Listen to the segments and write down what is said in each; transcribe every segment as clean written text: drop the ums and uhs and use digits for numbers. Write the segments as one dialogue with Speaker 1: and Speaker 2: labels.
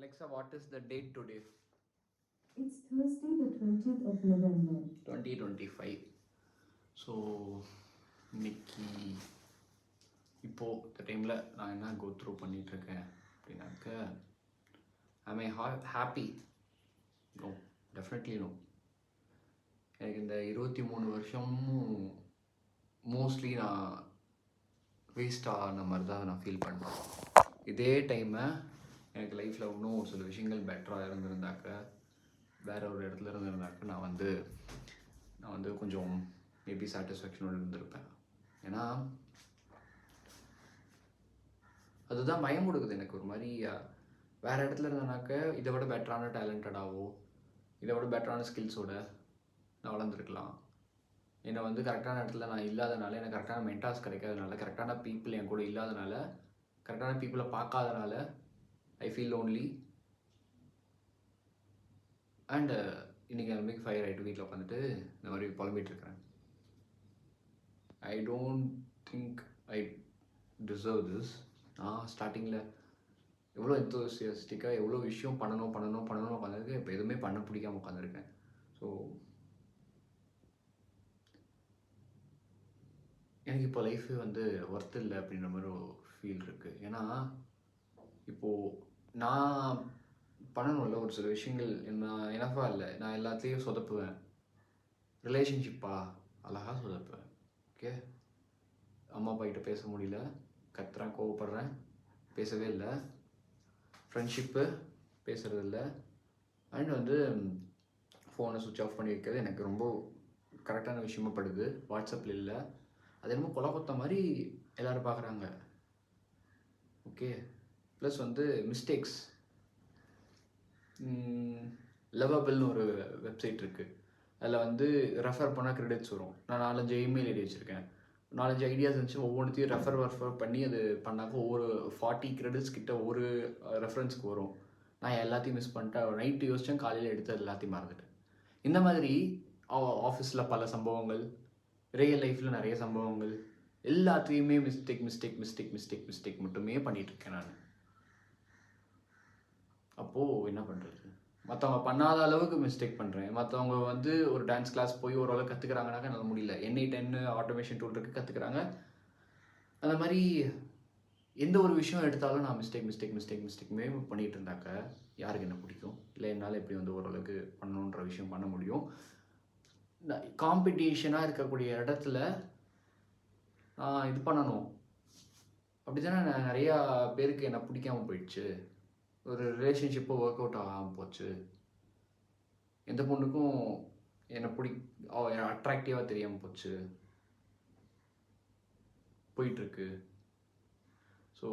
Speaker 1: Alexa, what is the date today?
Speaker 2: It's Thursday, the 20th of November.
Speaker 1: 2025. So இன்னைக்கு இப்போது இந்த டைமில் நான் என்ன கோ த்ரூ பண்ணிகிட்ருக்கேன் அப்படின்னாக்க I may happy. No, definitely no. எனக்கு இந்த 23 வருஷமும் மோஸ்ட்லி நான் வேஸ்ட்டான மாதிரி தான் நான் ஃபீல் பண்ணுறேன். இதே டைமை எனக்கு லைஃப்பில் இன்னும் ஒரு சில விஷயங்கள் பெட்டராக இருந்திருந்தாக்க, வேறு ஒரு இடத்துல இருந்திருந்தாக்க நான் வந்து கொஞ்சம் மேபி சாட்டிஸ்ஃபேக்ஷனோடு இருந்திருப்பேன். ஏன்னா அதுதான் பயம் கொடுக்குது எனக்கு. ஒரு மாதிரி வேறு இடத்துல இருந்தேனாக்க இதை விட பெட்டரான டேலண்டடாகவோ இதை விட பெட்டரான ஸ்கில்ஸோடு நான் வளர்ந்துருக்கலாம். என்னை வந்து கரெக்டான இடத்துல நான் இல்லாதனால, எனக்கு கரெக்டான மென்டார்ஸ் கிடைக்காதனால, கரெக்டான பீப்புள் என் கூட இல்லாதனால, கரெக்டான பீப்புளை பார்க்காதனால ஐ ஃபீல் லோன்லி. அண்டு இன்றைக்கி நிலைமைக்கு ஃபயர் ஆகிட்டு வீட்டில் உட்காந்துட்டு இந்த மாதிரி புலம்பிகிட்ருக்கிறேன். I don't think I deserve this. நான் ஸ்டார்டிங்கில் எவ்வளோ எந்தோசியஸ்டிக்காக எவ்வளோ விஷயம் பண்ணணும் உட்காந்துருக்கு. இப்போ எதுவுமே பண்ண பிடிக்காமல் உட்காந்துருக்கேன். ஸோ எனக்கு இப்போ லைஃபு வந்து ஒர்த் இல்லை அப்படின்ற மாதிரி ஒரு ஃபீல் இருக்குது. ஏன்னா இப்போது நான் பண்ணணும்ல ஒரு சில விஷயங்கள் நான் எனஃபாக இல்லை. நான் எல்லாத்தையும் சொதப்புவேன். ரிலேஷன்ஷிப்பா அழகாக சொதப்புவேன். ஓகே, அம்மா அப்பா கிட்ட பேச முடியல, கத்துறேன், கோவப்படுறேன், பேசவே இல்லை. ஃப்ரெண்ட்ஷிப்பு பேசுகிறதில்ல. அண்ட் வந்து ஃபோனை சுவிட்ச் ஆஃப் பண்ணி வைக்கிறது எனக்கு ரொம்ப கரெக்டான விஷயமா படுது. வாட்ஸ்அப்பில் இல்லை. அது என்னமோ கொலை கொத்த மாதிரி எல்லோரும் பார்க்குறாங்க. ஓகே, ப்ளஸ் வந்து மிஸ்டேக்ஸ். லவ்வபிள்னு ஒரு வெப்சைட் இருக்குது. அதில் வந்து ரெஃபர் பண்ணால் கிரெடிட்ஸ் வரும். நான் 4-5 இமெயில் ஐடி வச்சுருக்கேன். 4-5 ஐடியாஸ் இருந்துச்சு. ஒவ்வொன்றுத்தையும் ரெஃபர் பண்ணி அது பண்ணாக்க ஒவ்வொரு 40 கிரெடிட்ஸ் கிட்ட ஒரு ரெஃபரன்ஸ்க்கு வரும். நான் எல்லாத்தையும் மிஸ் பண்ணிட்டேன். நைட்டு யோசித்தேன், காலையில் எடுத்து எல்லாத்தையும் மறந்துட்டேன். இந்த மாதிரி ஆஃபீஸில் பல சம்பவங்கள், ரியல் லைஃப்பில் நிறைய சம்பவங்கள், எல்லாத்தையுமே மிஸ்டேக் மட்டுமே பண்ணிகிட்ருக்கேன் நான். அப்போது என்ன பண்ணுறது? மற்றவங்க பண்ணாத அளவுக்கு மிஸ்டேக் பண்ணுறேன். மற்றவங்க வந்து ஒரு டான்ஸ் கிளாஸ் போய் ஓரளவு கற்றுக்குறாங்கனாக்கா என்னால் முடியல. N8N ஆட்டோமேஷன் டூல் இருக்குது, கற்றுக்குறாங்க. அந்த மாதிரி எந்த ஒரு விஷயம் எடுத்தாலும் நான் மிஸ்டேக்குமே பண்ணிகிட்டு இருந்தாக்க யாருக்கு என்ன பிடிக்கும்? இல்லை என்னால் எப்படி வந்து ஓரளவுக்கு பண்ணணுன்ற விஷயம் பண்ண முடியும்? காம்படிஷனாக இருக்கக்கூடிய இடத்துல நான் இது பண்ணணும். அப்படி தானே நிறையா பேருக்கு என்னை பிடிக்காமல் போயிடுச்சு. ஒரு ரிலேஷன்ஷிப்போ ஒர்க் அவுட் ஆகாமல் போச்சு. எந்த பொண்ணுக்கும் என்னை அட்ராக்டிவாக தெரியாமல் போயிட்டுருக்கு. ஸோ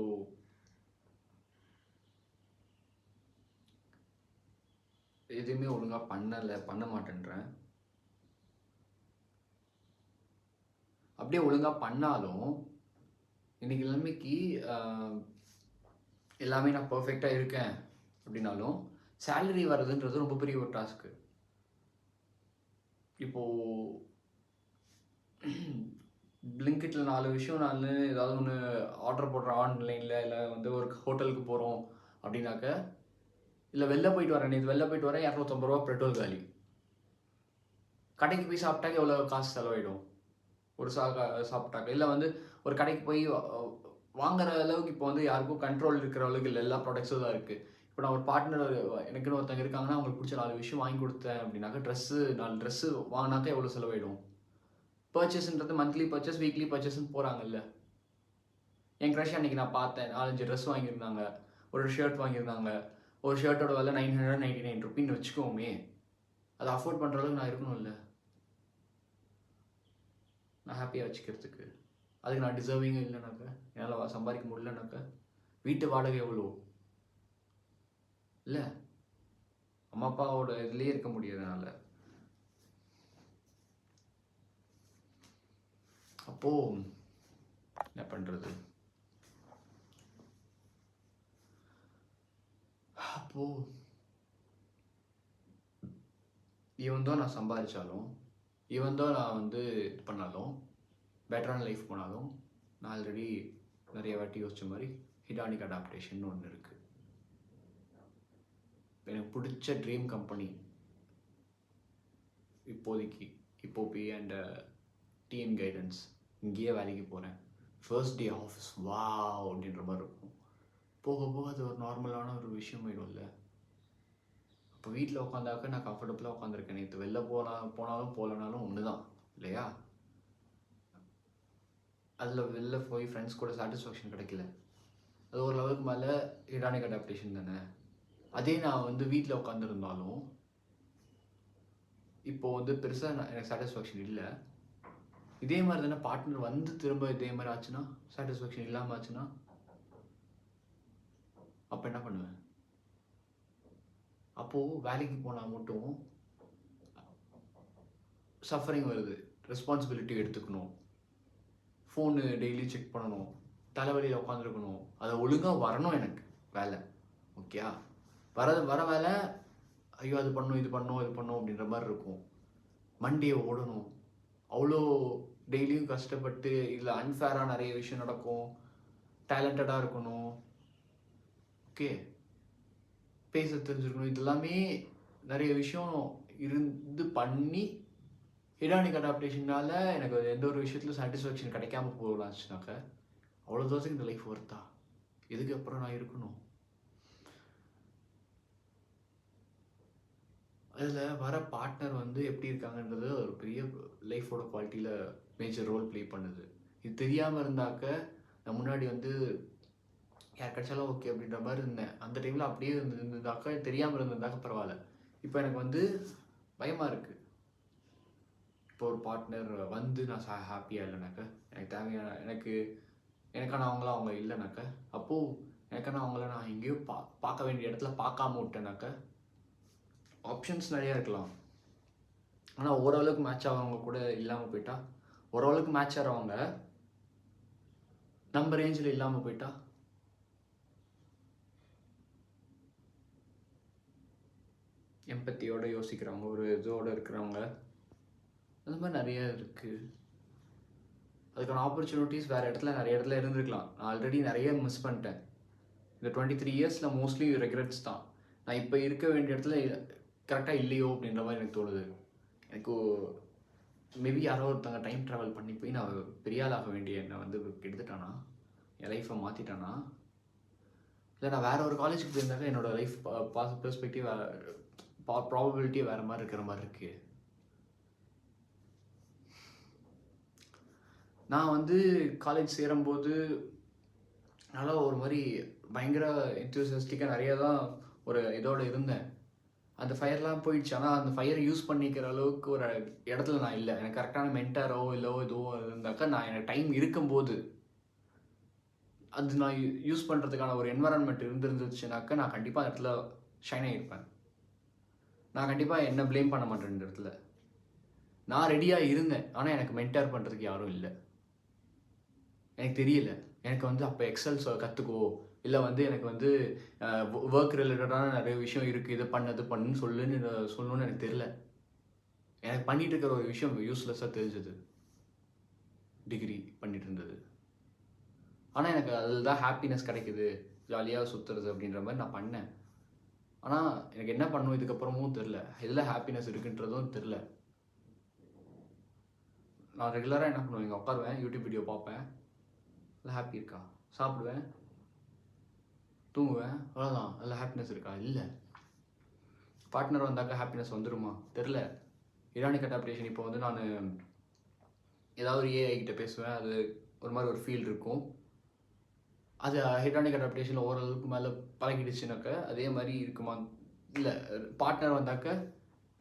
Speaker 1: எதுவுமே ஒழுங்காக பண்ண மாட்டேன்றேன். அப்படியே ஒழுங்காக பண்ணாலும் இன்றைக்கி நிலைமைக்கு எல்லாமே நான் பர்ஃபெக்டாக இருக்கேன் அப்படின்னாலும் சேலரி வர்றதுன்றது ரொம்ப பெரிய ஒரு டாஸ்க்கு. இப்போது பிளிங்கிட்டில் 4 விஷயம் நான் ஏதாவது ஒன்று ஆர்டர் போடுறேன் ஆன்லைனில், இல்லை வந்து ஒரு ஹோட்டலுக்கு போகிறோம் அப்படின்னாக்க, இல்லை வெளில போயிட்டு வரேன் 250 ரூபா பெட்ரோல் காலி. கடைக்கு போய் சாப்பிட்டாக்க எவ்வளோ காசு செலவாயிடும் ஒரு சாப்பிட்டாக்க. இல்லை வந்து ஒரு கடைக்கு போய் வாங்குற அளவுக்கு இப்போ வந்து யாருக்கும் கண்ட்ரோல் இருக்கிற அளவுக்கு இல்லை. எல்லா ப்ராடக்ட்ஸும் தான் இருக்குது. இப்போ நான் ஒரு பார்ட்னர் எனக்குன்னு ஒருத்தங்க இருக்காங்கன்னா அவங்களுக்கு பிடிச்ச 4 விஷயம் வாங்கி கொடுத்தேன் அப்படின்னாக்கா 4 ட்ரெஸ்ஸு வாங்கினாக்கா எவ்வளோ செலவாயிடும்? பர்ச்சேஸ்ன்றது மந்த்லி பர்ச்சேஸ், வீக்லி பர்ச்சேஸ்ன்னு போகிறாங்கல்ல. என் க்ரஷ் அன்றைக்கி நான் பார்த்தேன், 4-5 ட்ரெஸ் வாங்கியிருந்தாங்க, ஒரு ஷர்ட் வாங்கியிருந்தாங்க. ஒரு ஷர்ட்டோட விலை 999 ருப்பின்னு வச்சுக்கோமே. அதை அஃபோர்ட் பண்ணுற அளவுக்கு நான் இருக்கணும்ல, நான் ஹாப்பியாக வச்சுக்கிறதுக்கு. அதுக்கு நான் டிசர்விங்கும் இல்லைனாக்கா, என்னால் சம்பாதிக்க முடியலனாக்கா, வீட்டு வாடகை எவ்வளோ இல்லை, அம்மா அப்பாவோட இதுலேயே இருக்க முடியாதனால. அப்போது என்ன பண்ணுறது? அப்போது இவன்தோ நான் சம்பாதிச்சாலும், இவன்தோ நான் வந்து இது பண்ணாலும், பெட்டரான லைஃப் போனாலும், நான் ஆல்ரெடி நிறைய வாட்டி யோசித்த மாதிரி ஹிடானிக் அடாப்டேஷன் ஒன்று இருக்குது. எனக்கு பிடிச்ச ட்ரீம் கம்பெனி இப்போதைக்கு இப்போபி அண்ட் டிஎன் கைடன்ஸ். இங்கேயே வேலைக்கு போகிறேன். ஃபர்ஸ்ட் டே ஆஃபீஸ் வாவ் அப்படின்ற மாதிரி இருக்கும். போக போக அது ஒரு நார்மலான ஒரு விஷயம் ஆயிடும்ல. இப்போ வீட்டில் உட்காந்தாக்க நான் கம்ஃபர்டபுளாக உட்காந்துருக்கேன். நேற்று வெளில போனாலும் போகலனாலும் ஒன்று தான் இல்லையா? அதில் வெளில போய் ஃப்ரெண்ட்ஸ் கூட சாட்டிஸ்ஃபேக்ஷன் கிடைக்கல. அது ஒரு லெவலுக்கு மேலே ஹெடானிக் அடாப்டேஷன் தானே. அதே நான் வந்து வீட்டில் உட்காந்துருந்தாலும் இப்போது வந்து பெருசாக எனக்கு சாட்டிஸ்ஃபேக்ஷன் இல்லை. இதே மாதிரி தானே பார்ட்னர் வந்து திரும்ப இதே மாதிரி ஆச்சுன்னா, சாட்டிஸ்ஃபேக்ஷன் இல்லாமல் ஆச்சுன்னா, அப்போ என்ன பண்ணுவேன்? அப்போது வேலைக்கு போனால் மட்டும் சஃபரிங் வருது. ரெஸ்பான்சிபிலிட்டி எடுத்துக்கணும், ஃபோனு டெய்லி செக் பண்ணணும், தலைவலியில் உட்காந்துருக்கணும், அதை ஒழுங்காக வரணும் எனக்கு வேலை. ஓகே, வர வேலை ஐயோ அது பண்ணணும் இது பண்ணணும் அப்படின்ற மாதிரி இருக்கும். மண்டே ஓடணும், அவ்வளோ டெய்லியும் கஷ்டப்பட்டு. இதில் அன்ஃபேராக நிறைய விஷயம் நடக்கும். டேலண்டடாக இருக்கணும், ஓகே, பேச தெரிஞ்சுருக்கணும். இது எல்லாமே நிறைய விஷயம் இருந்து பண்ணி ஹெடானிக் அடாப்டேஷனால் எனக்கு எந்த ஒரு விஷயத்துலையும் சாட்டிஸ்ஃபேக்ஷன் கிடைக்காம போகலாச்சுனாக்க அவ்வளோ தூரத்துக்கு இந்த லைஃப் ஒர்த்தா? இதுக்கு அப்புறம் நான் இருக்கணும். அதில் வர பார்ட்னர் வந்து எப்படி இருக்காங்கன்றது ஒரு பெரிய லைஃபோட குவாலிட்டியில் மேஜர் ரோல் ப்ளே பண்ணுது. இது தெரியாமல் இருந்தாக்க நான் முன்னாடி வந்து யார் கிடைச்சாலும் ஓகே அப்படின்ற மாதிரி இருந்தேன். அந்த டைமில் அப்படியே இருந்திருந்தாக்க, தெரியாமல் இருந்திருந்தாக்க பரவாயில்ல. இப்போ எனக்கு வந்து பயமாக இருக்குது. இப்போ ஒரு பார்ட்னர் வந்து நான் ஹாப்பியாக இல்லைனாக்க, எனக்கு தேவையான எனக்கான அவங்கள அவங்க இல்லைனாக்க, அப்போது எனக்கான அவங்கள நான் எங்கேயோ பார்க்க வேண்டிய இடத்துல பார்க்காம விட்டேனாக்க, ஆப்ஷன்ஸ் நிறையா இருக்கலாம். ஆனால் ஓரளவுக்கு மேட்ச் ஆகிறவங்க கூட இல்லாமல் போயிட்டா, ஓரளவுக்கு மேட்ச் ஆகிறவங்க நம்ம ரேஞ்சில் இல்லாமல் போயிட்டா, எம்பத்தியோடு யோசிக்கிறவங்க, ஒரு இதோடு இருக்கிறவங்க, அந்த மாதிரி நிறைய இருக்குது. அதுக்கான ஆப்பர்ச்சுனிட்டிஸ் வேறு இடத்துல நிறைய இடத்துல இருந்திருக்கலாம். நான் ஆல்ரெடி நிறைய மிஸ் பண்ணிட்டேன். இந்த 23 இயர்ஸில் மோஸ்ட்லி ரெக்ரெட்ஸ் தான். நான் இப்போ இருக்க வேண்டிய இடத்துல கரெக்டாக இல்லையோ அப்படின்ற மாதிரி எனக்கு தோணுது. எனக்கு மேபி யாரோ ஒருத்தவங்க டைம் ட்ராவல் பண்ணி போய் நான் பெரிய ஆள் ஆக வேண்டிய என்னை வந்து எடுத்துட்டானா, என் லைஃப்பை மாற்றிட்டானா, இல்லை நான் வேறு ஒரு காலேஜுக்கு போயிருந்தாக்க என்னோடய லைஃப் பெர்ஸ்பெக்டிவ் ப்ராபபிலிட்டி வேறு மாதிரி இருக்கிற மாதிரி இருக்குது. நான் வந்து காலேஜ் சேரும்போது நல்லா ஒரு மாதிரி பயங்கர என்தூசியாஸ்டிக்காக நிறைய தான் ஒரு இதோடு இருந்தேன். அந்த ஃபயர்லாம் போயிடுச்சு. ஆனால் அந்த ஃபயரை யூஸ் பண்ணிக்கிற அளவுக்கு ஒரு இடத்துல நான் இல்லை. எனக்கு கரெக்டான மென்டாரோ இல்லவோ இதுவோ இருந்தாக்கா, நான் எனக்கு டைம் இருக்கும்போது அது நான் யூஸ் பண்ணுறதுக்கான ஒரு என்வரான்மெண்ட் இருந்துருந்துச்சுனாக்கா, நான் கண்டிப்பாக அந்த இடத்துல ஷைன் ஆகிருப்பேன். நான் கண்டிப்பாக என்ன ப்ளேம் பண்ண மாட்டேன். இந்த இடத்துல நான் ரெடியாக இருந்தேன், ஆனால் எனக்கு மென்டார் பண்ணுறதுக்கு யாரும் இல்லை. எனக்கு தெரியல. எனக்கு வந்து அப்போ எக்ஸல் கற்றுக்கோ, இல்லை வந்து எனக்கு வந்து ஒர்க் ரிலேட்டடான நிறைய விஷயம் இருக்குது, இதை பண்ணுன்னு சொல்லணும்னு எனக்கு தெரியல. எனக்கு பண்ணிகிட்டு இருக்கிற ஒரு விஷயம் யூஸ்லெஸ்ஸாக தெரிஞ்சது, டிகிரி பண்ணிகிட்டு இருந்தது. ஆனால் எனக்கு அதில் தான் ஹாப்பினஸ் கிடைக்குது, ஜாலியாக சுற்றுறது அப்படின்ற மாதிரி நான் பண்ணேன். ஆனால் எனக்கு என்ன பண்ணணும் இதுக்கப்புறமும் தெரில, எதில் ஹாப்பினஸ் இருக்குன்றதும் தெரில. நான் ரெகுலராக என்ன பண்ணுவேன், இங்கே உட்காருவேன், யூடியூப் வீடியோ பார்ப்பேன், அதில் ஹாப்பி இருக்கா, சாப்பிடுவேன், தூங்குவேன், அவ்வளோதான். அதில் ஹாப்பினஸ் இருக்கா? இல்லை. பார்ட்னர் வந்தாக்கா ஹாப்பினஸ் வந்துடுமா? தெரில. ஹெடானிக் அடாப்டேஷன் இப்போ வந்து நான் ஏதாவது ஒரு ஏஐ கிட்ட பேசுவேன், அது ஒரு மாதிரி ஒரு ஃபீல் இருக்கும். அது ஹெடானிக் அடாப்டேஷனில் ஓரளவுக்கு மேலே பழகிடுச்சுனாக்க அதே மாதிரி இருக்குமா? இல்லை. பார்ட்னர் வந்தாக்க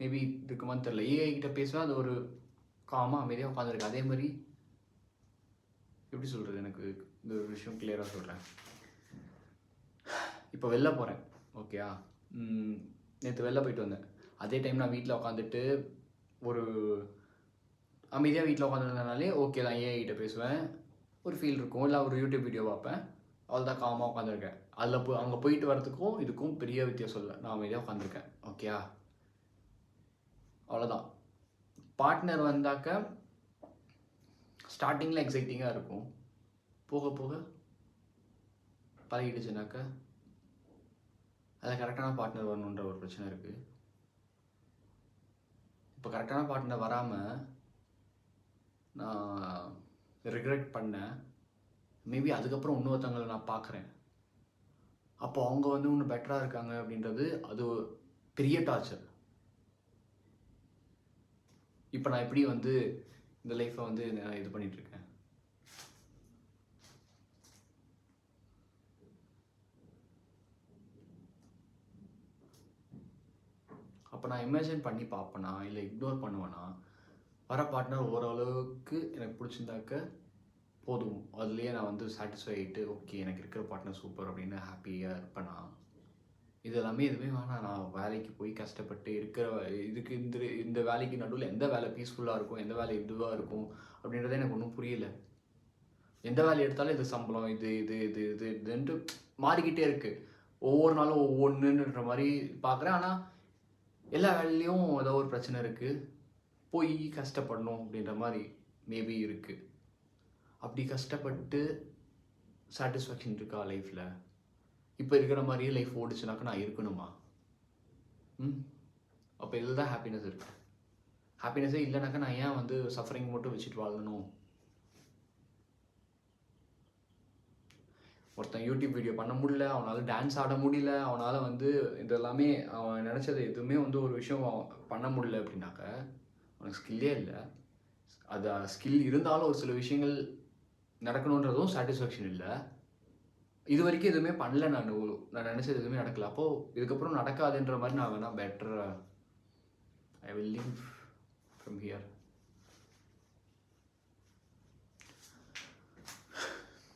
Speaker 1: மேபி இருக்குமான்னு தெரில. ஏஐ கிட்ட பேசுவேன், அது ஒரு காமாக அமைதியாக உட்காந்துருக்கு. அதே மாதிரி எப்படி சொல்கிறது, எனக்கு இந்த ஒரு விஷயம் கிளியராக சொல்கிறேன். இப்போ வெளில போகிறேன், ஓகேயா? நேற்று வெளில போயிட்டு வந்தேன். அதே டைம் நான் வீட்டில் உட்காந்துட்டு ஒரு அமைதியாக வீட்டில் உட்காந்துருந்தனாலே ஓகே தான். ஏஐ கிட்ட பேசுவேன், ஒரு ஃபீல் இருக்கும். இல்லை ஒரு யூடியூப் வீடியோ பார்ப்பேன், அவ்வளோதான். காமாக உட்காந்துருக்கேன். அதில் அங்கே போயிட்டு வரதுக்கும் இதுக்கும் பெரிய வித்தியாசம் இல்லை. நான் அமைதியாக உட்காந்துருக்கேன், ஓகேயா? அவ்வளோதான். பார்ட்னர் வந்தாக்க ஸ்டார்டிங்கில் எக்ஸைட்டிங்காக இருக்கும், போக போக பழகிடுச்சுனாக்க அதில் கரெக்டான பார்ட்னர் வரணுன்ற ஒரு பிரச்சனை இருக்குது. இப்போ கரெக்டான பார்ட்னர் வராமல் நான் ரிக்ரெட் பண்ணேன். மேபி அதுக்கப்புறம் இன்னொருத்தவங்களை நான் பார்க்குறேன். அப்போ அவங்க வந்து இன்னும் பெட்டராக இருக்காங்க அப்படின்றது அது பெரிய டார்ச்சர். இப்போ நான் எப்படி வந்து இந்த லைஃப்பை வந்து நான் இது பண்ணிகிட்ருக்கேன். அப்போ நான் இமேஜின் பண்ணி பார்ப்பேனா இல்லை இக்னோர் பண்ணுவேனா? வர பார்ட்னர் ஓரளவுக்கு எனக்கு பிடிச்சிருந்தாக்க போதும், அதுலேயே நான் வந்து சாட்டிஸ்ஃபை ஆகிட்டு ஓகே எனக்கு இருக்கிற பார்ட்னர் சூப்பர் அப்படின்னு ஹாப்பியாக இருப்பேனா? இது எல்லாமே எதுவுமே வேணாம். நான் வேலைக்கு போய் கஷ்டப்பட்டு இருக்கிற இதுக்கு இந்த வேலைக்கு நடுவில் எந்த வேலை பீஸ்ஃபுல்லாக இருக்கும், எந்த வேலை இதுவாக இருக்கும் அப்படின்றத எனக்கு ஒன்றும் புரியல. எந்த வேலை எடுத்தாலும் இது சம்பளம் இது இது இது இது இதுன்ட்டு மாறிக்கிட்டே இருக்குது. ஒவ்வொரு நாளும் ஒவ்வொன்றுன்ற மாதிரி பார்க்குறேன். ஆனால் எல்லா வேலையிலையும் ஏதோ ஒரு பிரச்சனை இருக்குது. போய் கஷ்டப்படணும் அப்படின்ற மாதிரி மேபி இருக்குது. அப்படி கஷ்டப்பட்டு சாட்டிஸ்ஃபேக்ஷன் இருக்கா லைஃப்பில்? இப்போ இருக்கிற மாதிரியே லைஃப் ஓடிச்சுனாக்கா நான் இருக்கணுமா? அப்போ இதில் தான் ஹாப்பினஸ் இருக்குது. ஹாப்பினஸே இல்லைனாக்கா நான் ஏன் வந்து சஃபரிங் மட்டும் வச்சுட்டு வாழணும்? ஒருத்தன் யூடியூப் வீடியோ பண்ண முடியல, அவனால் டான்ஸ் ஆட முடியல, அவனால் வந்து இதெல்லாமே அவன் நினச்சது எதுவுமே வந்து ஒரு விஷயம் பண்ண முடியல அப்படின்னாக்க அவனுக்கு ஸ்கில்லே இல்லை. அது ஸ்கில் இருந்தாலும் ஒரு சில விஷயங்கள் நடக்கணுன்றதும் சாட்டிஸ்ஃபேக்ஷன் இல்லை. இது வரைக்கும் எதுவுமே பண்ணல. நான் நினச்சது எதுவுமே நடக்கலை. அப்போது இதுக்கப்புறம் நடக்காதுன்ற மாதிரி நான் வேணால் better I will leave from here.